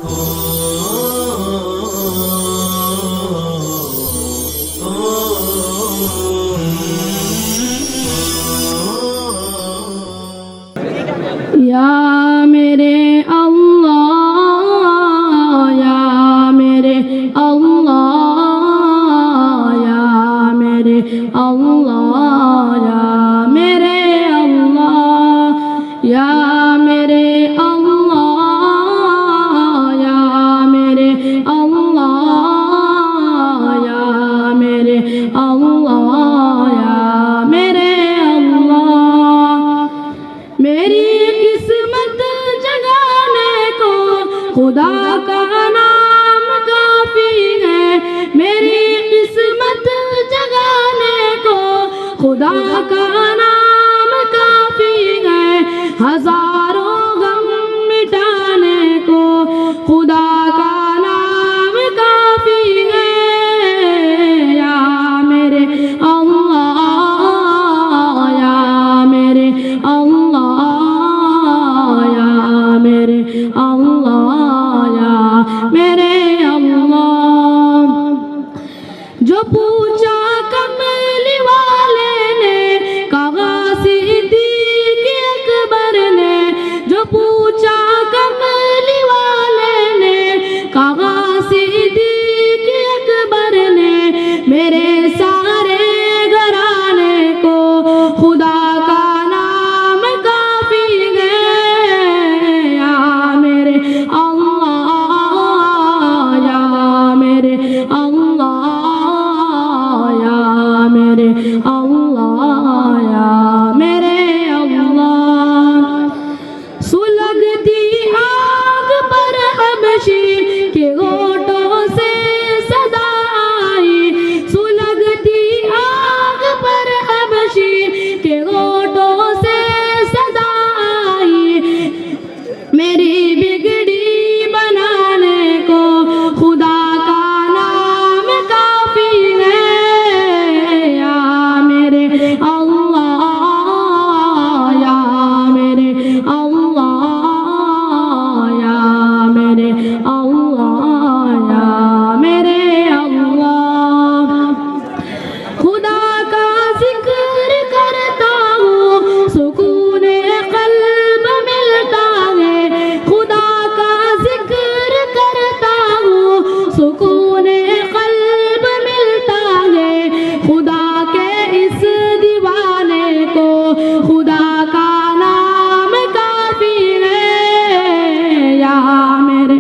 یا میرے اللہ یا میرے اللہ یا میرے اللہ یا میرے اللہ یا میرے اللہ یا میرے اللہ یا میرے اللہ یا میرے اللہ میری قسمت جگانے کو خدا کا نام کافی ہے میری قسمت جگانے کو خدا کا نام کافی ہے ہزاروں غم مٹانے کو خدا کا نام کافی ہے یا میرے اللہ یا میرے اللہ یا میرے اللہ یا میرے اللہ جو پوچھا کملی والے نے کہا صدیق اکبر نے جو پوچھا کملی والے نے کہا صدیق اکبر نے میرے سارے گھرانے کو خدا کا نام کافی ہے یا میرے اللہ یا میرے اللہ یا میرے اللہ یا میرے اللہ سلگتی آگ پر حبشی کے ہونٹوں سے صدا آئی سلگتی آگ پر حبشی کے ہونٹوں سے صدا آئی میری بگڑی بنانے کو خدا کا نام کافی ہے یا میرے اللہ یا میرے اللہ یا میرے اللہ یا میرے اللہ خدا کا ذکر کرتا ہوں سکون قلب ملتا ہے خدا کا ذکر کرتا ہوں سکون قلب ملتا ہے خدا کے اس دیوانے کو خدا کا نام کافی ہے یا میرے